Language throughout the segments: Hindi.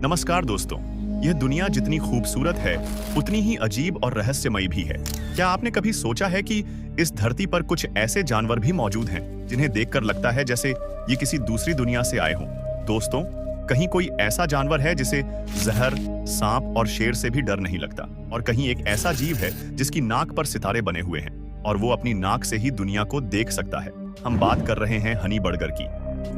नमस्कार दोस्तों। यह दुनिया जितनी खूबसूरत है उतनी ही अजीब और रहस्यमयी भी है। क्या आपने कभी सोचा है कि इस धरती पर कुछ ऐसे जानवर भी मौजूद हैं जिन्हें देखकर लगता है जैसे ये किसी दूसरी दुनिया से आए हों? दोस्तों, कहीं कोई ऐसा जानवर है जिसे जहर, सांप और शेर से भी डर नहीं लगता, और कहीं एक ऐसा जीव है जिसकी नाक पर सितारे बने हुए हैं और वो अपनी नाक से ही दुनिया को देख सकता है। हम बात कर रहे हैं हनी बर्गर की,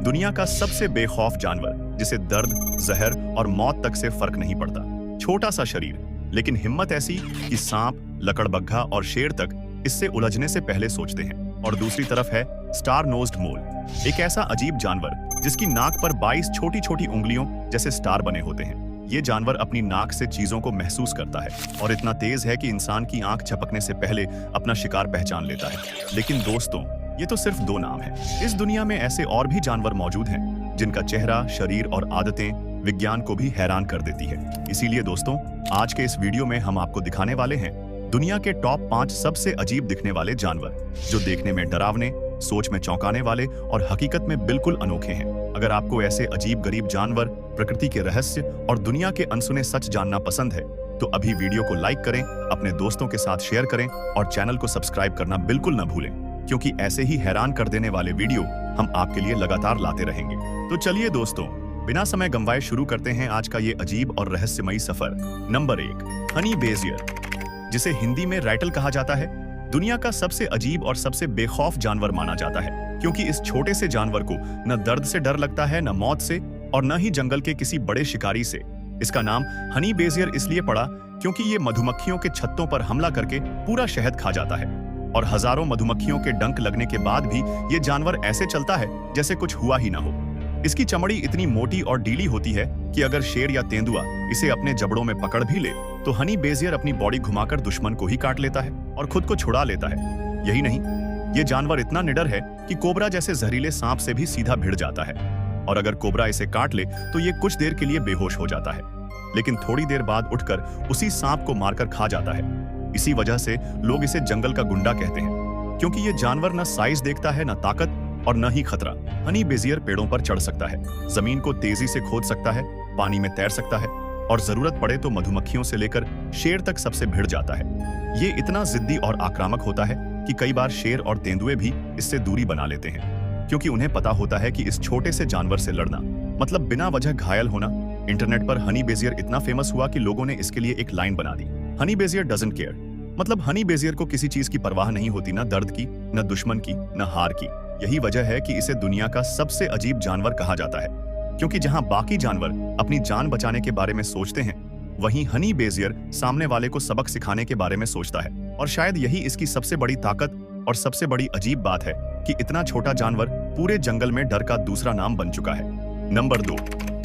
दुनिया का सबसे बेखौफ जानवर जिसे दर्द, जहर और मौत तक से फर्क नहीं पड़ता। छोटा सा शरीर, लेकिन हिम्मत ऐसी कि सांप, लकड़बग्घा और शेर तक इससे उलझने से पहले सोचते हैं। और दूसरी तरफ है स्टार नोज्ड मोल, एक ऐसा अजीब जानवर जिसकी नाक पर 22 छोटी छोटी उंगलियों जैसे स्टार बने होते हैं। ये जानवर अपनी नाक से चीजों को महसूस करता है और इतना तेज है कि इंसान की आंख झपकने से पहले अपना शिकार पहचान लेता है। लेकिन दोस्तों, ये तो सिर्फ दो नाम है। इस दुनिया में ऐसे और भी जानवर मौजूद हैं जिनका चेहरा, शरीर और आदतें विज्ञान को भी हैरान कर देती है। इसीलिए दोस्तों, आज के इस वीडियो में हम आपको दिखाने वाले हैं दुनिया के टॉप 5 सबसे अजीब दिखने वाले जानवर, जो देखने में डरावने, सोच में चौंकाने वाले और हकीकत में बिल्कुल अनोखे हैं। अगर आपको ऐसे अजीब गरीब जानवर, प्रकृति के रहस्य और दुनिया के अनसुने सच जानना पसंद है तो अभी वीडियो को लाइक करें, अपने दोस्तों के साथ शेयर करें और चैनल को सब्सक्राइब करना बिल्कुल न भूलें, क्योंकि ऐसे ही हैरान कर देने वाले वीडियो हम आपके लिए लगातार लाते रहेंगे। तो चलिए दोस्तों, बिना समय गंवाए शुरू करते हैं आज का ये अजीब और रहस्यमयी सफर। नंबर 1, हनी बेजियर, जिसे हिंदी में रैटल कहा जाता है, दुनिया का सबसे अजीब और सबसे बेखौफ जानवर माना जाता है, क्योंकि इस छोटे से जानवर को न दर्द से डर लगता है, न मौत से, और न ही जंगल के किसी बड़े शिकारी से। इसका नाम हनी बेजियर इसलिए पड़ा क्योंकि ये मधुमक्खियों के छत्तों पर हमला करके पूरा शहद खा जाता है, और हजारों मधुमक्खियों के डंक लगने के बाद भी ये जानवर ऐसे चलता है जैसे कुछ हुआ ही ना हो। इसकी चमड़ी इतनी मोटी और ढीली होती है कि अगर शेर या तेंदुआ इसे अपने जबड़ों में पकड़ भी ले तो हनी बेजियर अपनी बॉडी घुमाकर दुश्मन को ही काट लेता है और खुद को छुड़ा लेता है। यही नहीं, ये जानवर इतना निडर है कि कोबरा जैसे जहरीले सांप से भी सीधा भिड़ जाता है, और अगर कोबरा इसे काट ले तो ये कुछ देर के लिए बेहोश हो जाता है, लेकिन थोड़ी देर बाद उठकर उसी सांप को मारकर खा जाता है। इसी वजह से लोग इसे जंगल का गुंडा कहते हैं, क्योंकि ये जानवर न साइज देखता है, न ताकत और न ही खतरा। हनी बेजियर पेड़ों पर चढ़ सकता है, जमीन को तेजी से खोद सकता है, पानी में तैर सकता है, और जरूरत पड़े तो मधुमक्खियों से लेकर शेर तक सबसे भिड़ जाता है। ये इतना जिद्दी और आक्रामक होता है कि कई बार शेर और तेंदुए भी इससे दूरी बना लेते हैं, क्योंकि उन्हें पता होता है कि इस छोटे से जानवर से लड़ना मतलब बिना वजह घायल होना। इंटरनेट पर हनी बेजियर इतना फेमस हुआ कि लोगों ने इसके लिए एक लाइन बना दी, हनी बेजियर डजंट केयर। मतलब हनी बेजियर को किसी चीज की परवाह नहीं होती, न दर्द की, न दुश्मन की, न हार की। यही वजह है कि इसे दुनिया का सबसे अजीब जानवर कहा जाता है, क्योंकि जहां बाकी जानवर अपनी जान बचाने के बारे में सोचते हैं, वहीं हनी बेजियर सामने वाले को सबक सिखाने के बारे में सोचता है। और शायद यही इसकी सबसे बड़ी ताकत और सबसे बड़ी अजीब बात है कि इतना छोटा जानवर पूरे जंगल में डर का दूसरा नाम बन चुका है। Number 2,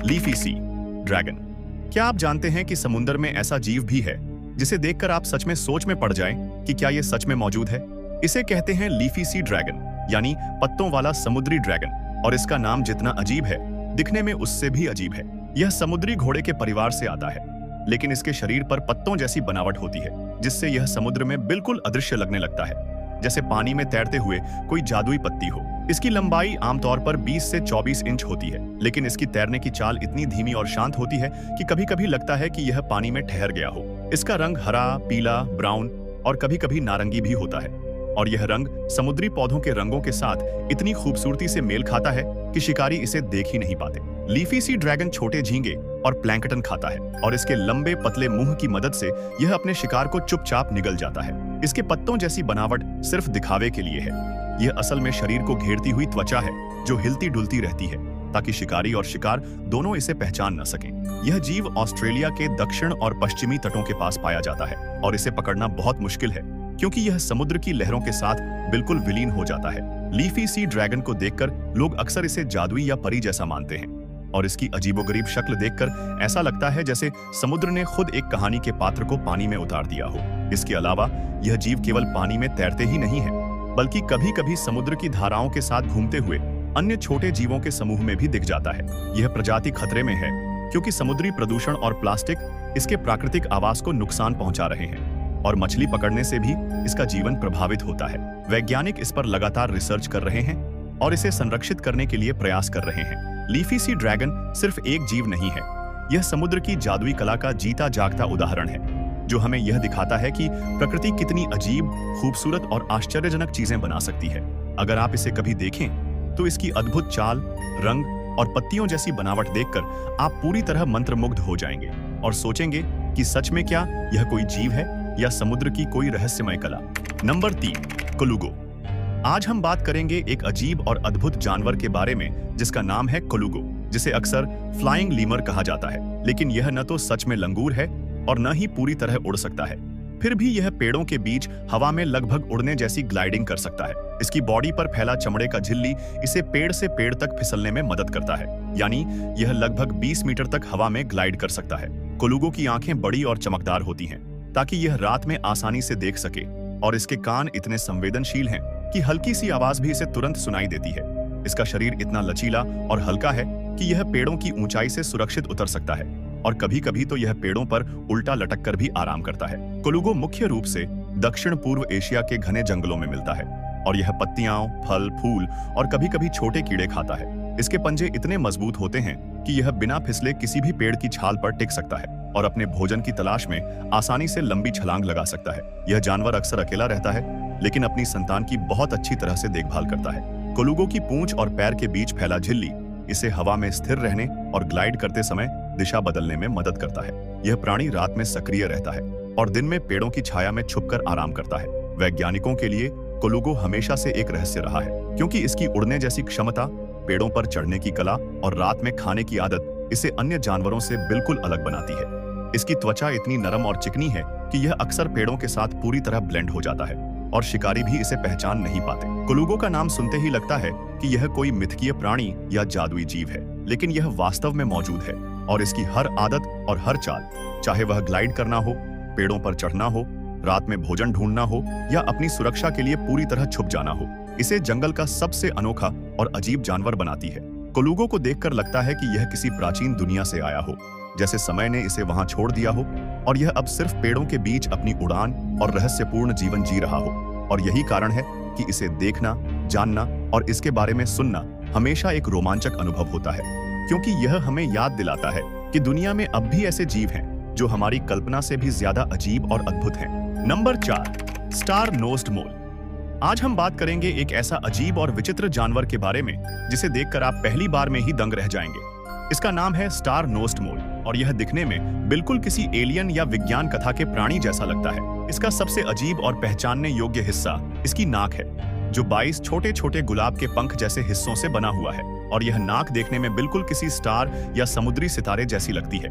leafy sea dragon. क्या आप जानते हैं कि समुद्र में ऐसा जीव भी है जिसे देखकर आप सच में सोच में पड़ जाएं कि क्या ये सच में मौजूद है? इसे कहते हैं लीफी सी ड्रैगन, यानी पत्तों वाला समुद्री ड्रैगन, और इसका नाम जितना अजीब है, दिखने में उससे भी अजीब है। यह समुद्री घोड़े के परिवार से आता है, लेकिन इसके शरीर पर पत्तों जैसी बनावट होती है, जिससे यह समुद्र में बिल्कुल अदृश्य लगने लगता है, जैसे पानी में तैरते हुए कोई जादुई पत्ती हो। इसकी लंबाई आमतौर पर 20 से 24 इंच होती है, लेकिन इसकी तैरने की चाल इतनी धीमी और शांत होती है कि कभी-कभी लगता है कि यह पानी में ठहर गया हो। इसका रंग हरा, पीला, ब्राउन और कभी-कभी नारंगी भी होता है, और यह रंग समुद्री पौधों के रंगों के साथ इतनी खूबसूरती से मेल खाता है कि शिकारी इसे देख ही नहीं पाते। लीफी सी ड्रैगन छोटे झींगे और प्लैंकटन खाता है, और इसके लंबे पतले मुंह की मदद से यह अपने शिकार को चुपचाप निगल जाता है। इसके पत्तों जैसी बनावट सिर्फ दिखावे के लिए है। यह असल में शरीर को घेरती हुई त्वचा है जो हिलती डुलती रहती है, ताकि शिकारी और शिकार दोनों इसे पहचान न सकें। यह जीव ऑस्ट्रेलिया के दक्षिण और पश्चिमी तटों के पास पाया जाता है, और इसे पकड़ना बहुत मुश्किल है क्योंकि यह समुद्र की लहरों के साथ बिल्कुल विलीन हो जाता है। लीफी सी ड्रैगन को देखकर लोग अक्सर इसे जादुई या परी जैसा मानते हैं, और इसकी अजीबोगरीब शक्ल देखकर ऐसा लगता है जैसे समुद्र ने खुद एक कहानी के पात्र को पानी में उतार दिया हो। इसके अलावा यह जीव केवल पानी में तैरते ही नहीं है, बल्कि कभी-कभी समुद्र की धाराओं के साथ घूमते हुए अन्य छोटे जीवों के समूह में भी दिख जाता है। यह प्रजाति खतरे में है क्योंकि समुद्री प्रदूषण और प्लास्टिक इसके प्राकृतिक आवास को नुकसान पहुंचा रहे हैं, और मछली पकड़ने से भी इसका जीवन प्रभावित होता है। वैज्ञानिक इस पर लगातार रिसर्च कर रहे हैं और इसे संरक्षित करने के लिए प्रयास कर रहे हैं। लीफी सी ड्रैगन सिर्फ एक जीव नहीं है, यह समुद्र की जादुई कला का जीता जागता उदाहरण है, जो हमें यह दिखाता है कि प्रकृति कितनी अजीब, खूबसूरत और आश्चर्यजनक चीजें बना सकती है। अगर आप इसे कभी देखें तो इसकी अद्भुत चाल, रंग और पत्तियों जैसी बनावट देखकर आप पूरी तरह मंत्रमुग्ध हो जाएंगे और सोचेंगे कि सच में क्या यह कोई जीव है या समुद्र की कोई रहस्यमय कला। नंबर 3, कोलुगो। आज हम बात करेंगे एक अजीब और अद्भुत जानवर के बारे में जिसका नाम है कोलुगो, जिसे अक्सर फ्लाइंग लीमर कहा जाता है। लेकिन यह न तो सच में लंगूर है और न ही पूरी तरह उड़ सकता है। फिर भी यह पेड़ों के बीच हवा में लगभग उड़ने जैसी ग्लाइडिंग कर सकता है। इसकी बॉडी पर फैला चमड़े का झिल्ली इसे पेड़ से पेड़ तक फिसलने में मदद करता है, यानी यह लगभग 20 मीटर तक हवा में ग्लाइड कर सकता है। कोलुगो की आंखें बड़ी और चमकदार होती हैं ताकि यह रात में आसानी से देख सके, और इसके कान इतने संवेदनशील हैं कि हल्की सी आवाज भी इसे तुरंत सुनाई देती है। इसका शरीर इतना लचीला और हल्का है कि यह पेड़ों की ऊंचाई से सुरक्षित उतर सकता है, और कभी-कभी तो यह पेड़ों पर उल्टा लटक कर भी आराम करता है। कोलुगो मुख्य रूप से दक्षिण पूर्व एशिया के घने जंगलों में मिलता है, और यह पत्तियां, फल, फूल और कभी-कभी छोटे कीड़े खाता है। इसके पंजे इतने मजबूत होते हैं कि यह बिना फिसले किसी भी पेड़ की छाल पर टिक सकता है और अपने भोजन की तलाश में आसानी से लंबी छलांग लगा सकता है। यह जानवर अक्सर अकेला रहता है, लेकिन अपनी संतान की बहुत अच्छी तरह से देखभाल करता है। कोलुगो की पूंछ और पैर के बीच फैला झिल्ली इसे हवा में स्थिर रहने और ग्लाइड करते समय दिशा बदलने में मदद करता है। यह प्राणी रात में सक्रिय रहता है और दिन में पेड़ों की छाया में छुपकर आराम करता है। वैज्ञानिकों के लिए कोलुगो हमेशा से एक रहस्य रहा है, क्योंकि इसकी उड़ने जैसी क्षमता, पेड़ों पर चढ़ने की कला और रात में खाने की आदत इसे अन्य जानवरों से बिल्कुल अलग बनाती है। इसकी त्वचा इतनी नरम और चिकनी है कि यह अक्सर पेड़ों के साथ पूरी तरह ब्लेंड हो जाता है और शिकारी भी इसे पहचान नहीं पाते। कोलुगो का नाम सुनते ही लगता है कि यह कोई मिथकीय प्राणी या जादुई जीव है, लेकिन यह वास्तव में मौजूद है, और इसकी हर आदत और हर चाल, चाहे वह ग्लाइड करना हो, पेड़ों पर चढ़ना हो, रात में भोजन ढूंढना हो या अपनी सुरक्षा के लिए पूरी तरह छुप जाना हो, इसे जंगल का सबसे अनोखा और अजीब जानवर बनाती है। कोलुगो को देखकर लगता है कि यह किसी प्राचीन दुनिया से आया हो, जैसे समय ने इसे वहां छोड़ दिया हो और यह अब सिर्फ पेड़ों के बीच अपनी उड़ान और रहस्यपूर्ण जीवन जी रहा हो। और यही कारण है कि इसे देखना, जानना और इसके बारे में सुनना हमेशा एक रोमांचक अनुभव होता है, क्योंकि यह हमें याद दिलाता है कि दुनिया में अब भी ऐसे जीव हैं जो हमारी कल्पना से भी ज्यादा अजीब और अद्भुत हैं। नंबर 4, स्टार नोज्ड मोल। आज हम बात करेंगे एक ऐसा अजीब और विचित्र जानवर के बारे में जिसे देखकर आप पहली बार में ही दंग रह जाएंगे। इसका नाम है स्टार नोज्ड मोल, और यह दिखने में बिल्कुल किसी एलियन या विज्ञान कथा के प्राणी जैसा लगता है। इसका सबसे अजीब और पहचानने योग्य हिस्सा इसकी नाक है, जो 22 छोटे छोटे गुलाब के पंख जैसे हिस्सों से बना हुआ है, और यह नाक देखने में बिल्कुल किसी स्टार या समुद्री सितारे जैसी लगती है।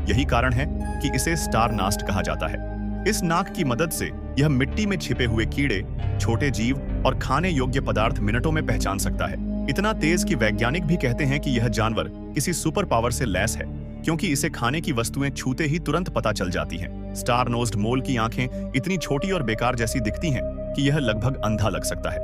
यही कारण है कि इसे स्टार नास्ट कहा जाता है। इस नाक की मदद से यह मिट्टी में छिपे हुए कीड़े, छोटे जीव और खाने योग्य पदार्थ मिनटों में पहचान सकता है। इतना तेज कि वैज्ञानिक भी कहते हैं कि यह जानवर किसी सुपर पावर से लैस है, क्योंकि इसे खाने की वस्तुएं छूते ही तुरंत पता चल जाती हैं। स्टार नोज्ड मोल की आंखें इतनी छोटी और बेकार जैसी दिखती हैं कि यह लगभग अंधा लग सकता है,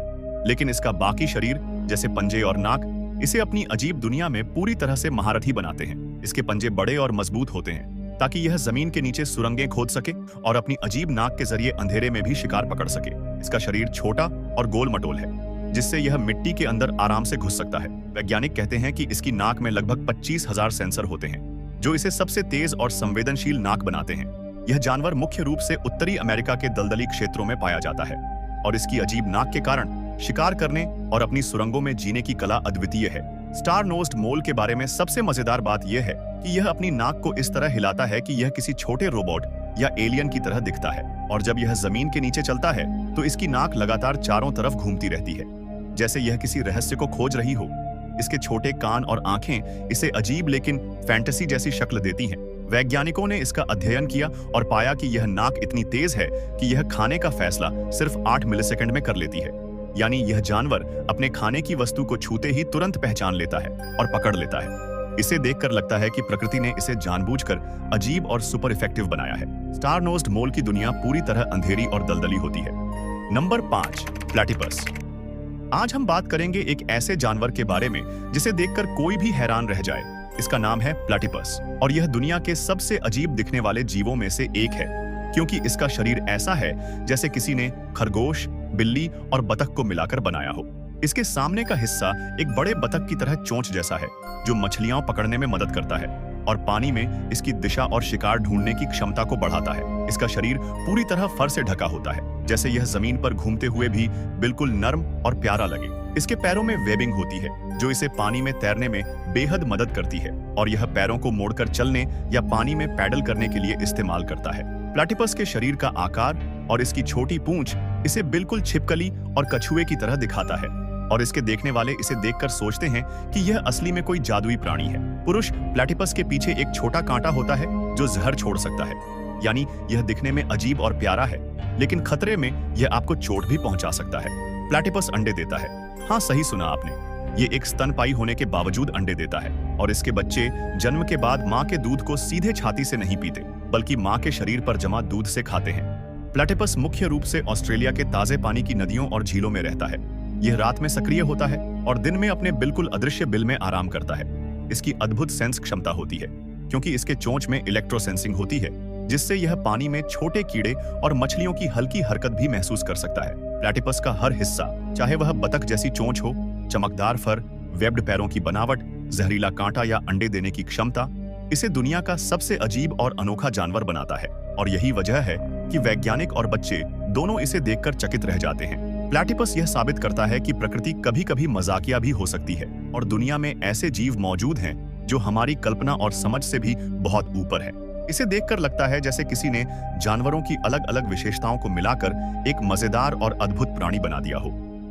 लेकिन इसका बाकी शरीर, जैसे पंजे और नाक, इसे अपनी अजीब दुनिया में पूरी तरह से महारथी बनाते हैं। इसके पंजे बड़े और मजबूत होते हैं ताकि यह जमीन के नीचे सुरंगें खोद सके और अपनी अजीब नाक के जरिए अंधेरे में भी शिकार पकड़ सके। इसका शरीर छोटा और गोल मटोल है, जिससे यह मिट्टी के अंदर आराम से घुस सकता है। वैज्ञानिक कहते हैं कि इसकी नाक में लगभग 25,000 सेंसर होते हैं, जो इसे सबसे तेज और संवेदनशील नाक बनाते हैं। यह जानवर मुख्य रूप से उत्तरी अमेरिका के दलदली क्षेत्रों में पाया जाता है, और इसकी अजीब नाक के कारण शिकार करने और अपनी सुरंगों में जीने की कला अद्वितीय है। स्टार नोज्ड मोल के बारे में सबसे मजेदार बात यह है कि यह अपनी नाक को इस तरह हिलाता है कि यह किसी छोटे रोबोट या एलियन की तरह दिखता है, और जब यह जमीन के नीचे चलता है तो इसकी नाक लगातार चारों तरफ घूमती रहती है, जैसे यह किसी रहस्य को खोज रही हो। इसके छोटे कान और आंखें इसे अजीब लेकिन फैंटेसी जैसी शक्ल देती हैं। वैज्ञानिकों ने इसका अध्ययन किया और पाया कि यह नाक इतनी तेज है कि यह खाने का फैसला सिर्फ 8 मिलीसेकंड में कर लेती है, यानी यह जानवर अपने खाने की वस्तु को छूते ही तुरंत पहचान लेता है और पकड़ लेता है। इसे देखकर लगता है कि प्रकृति ने इसे जानबूझकर अजीब और सुपर इफेक्टिव बनाया है। स्टार नोज्ड मोल की दुनिया पूरी तरह अंधेरी और दलदली होती है। Number 5, platypus. आज हम बात करेंगे एक ऐसे जानवर के बारे में जिसे देखकर कोई भी हैरान रह जाए। इसका नाम है प्लैटिपस, और यह दुनिया के सबसे अजीब दिखने वाले जीवों में से एक है, क्योंकि इसका शरीर ऐसा है जैसे किसी ने खरगोश, बिल्ली और बतख को मिलाकर बनाया हो। इसके सामने का हिस्सा एक बड़े बतख की तरह चोंच जैसा है, जो मछलियां पकड़ने में मदद करता है। और पानी में इसकी दिशा और शिकार ढूंढने की क्षमता को बढ़ाता है। इसका शरीर पूरी तरह फर से ढका होता है, जैसे यह जमीन पर घूमते हुए भी बिल्कुल नर्म और प्यारा लगे। इसके पैरों में वेबिंग होती है जो इसे पानी में तैरने में बेहद मदद करती है और यह पैरों को मोड़कर चलने या पानी में पैडल करने के लिए इस्तेमाल करता है। प्लैटिपस के शरीर का आकार और इसकी छोटी पूंछ इसे बिल्कुल छिपकली और कछुए की तरह दिखाता है और इसके देखने वाले इसे देखकर सोचते हैं कि यह असली में कोई जादुई प्राणी है। पुरुष प्लैटिपस के पीछे एक छोटा कांटा होता है जो जहर छोड़ सकता है, यानी यह दिखने में अजीब और प्यारा है, लेकिन खतरे में यह आपको चोट भी पहुंचा सकता है। प्लैटिपस अंडे देता है। हाँ, सही सुना आपने, ये एक स्तनपायी होने के बावजूद अंडे देता है और इसके बच्चे जन्म के बाद माँ के दूध को सीधे छाती से नहीं पीते, बल्कि माँ के शरीर पर जमा दूध से खाते हैं। प्लैटिपस मुख्य रूप से ऑस्ट्रेलिया के ताजे पानी की नदियों और झीलों में रहता है। यह रात में सक्रिय होता है और दिन में अपने बिल्कुल अदृश्य बिल में आराम करता है। इसकी अद्भुत सेंस क्षमता होती है क्योंकि इसके चोंच में इलेक्ट्रोसेंसिंग होती है, जिससे यह पानी में छोटे कीड़े और मछलियों की हल्की हरकत भी महसूस कर सकता है। प्लैटिपस का हर हिस्सा, चाहे वह बतख जैसी चोंच हो, चमकदार फर, वेब्ड पैरों की बनावट, जहरीला कांटा या अंडे देने की क्षमता, इसे दुनिया का सबसे अजीब और अनोखा जानवर बनाता है। और यही वजह है कि वैज्ञानिक और बच्चे दोनों इसे देखकर चकित रह जाते हैं। प्लैटिपस यह साबित करता है कि प्रकृति कभी-कभी मजाकिया भी हो सकती है और दुनिया में ऐसे जीव मौजूद हैं जो हमारी कल्पना और समझ से भी बहुत ऊपर है। इसे देखकर लगता है जैसे किसी ने जानवरों की अलग-अलग विशेषताओं को मिलाकर एक मजेदार और अद्भुत प्राणी बना दिया हो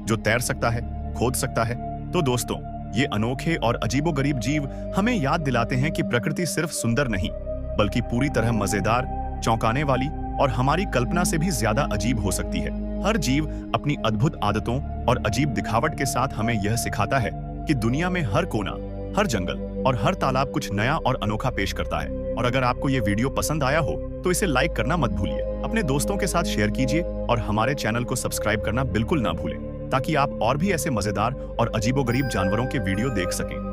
जो तैर सकता है, खोद सकता है। तो दोस्तों, ये अनोखे और अजीबोगरीब जीव हमें याद दिलाते हैं कि प्रकृति सिर्फ सुंदर नहीं, बल्कि पूरी तरह मजेदार, चौंकाने वाली और हमारी कल्पना से भी ज्यादा अजीब हो सकती है। हर जीव अपनी अद्भुत आदतों और अजीब दिखावट के साथ हमें यह सिखाता है कि दुनिया में हर कोना, हर जंगल और हर तालाब कुछ नया और अनोखा पेश करता है। और अगर आपको ये वीडियो पसंद आया हो तो इसे लाइक करना मत भूलिए, अपने दोस्तों के साथ शेयर कीजिए और हमारे चैनल को सब्सक्राइब करना बिल्कुल ना भूलें, ताकि आप और भी ऐसे मजेदार और अजीबोगरीब जानवरों के वीडियो देख सकें।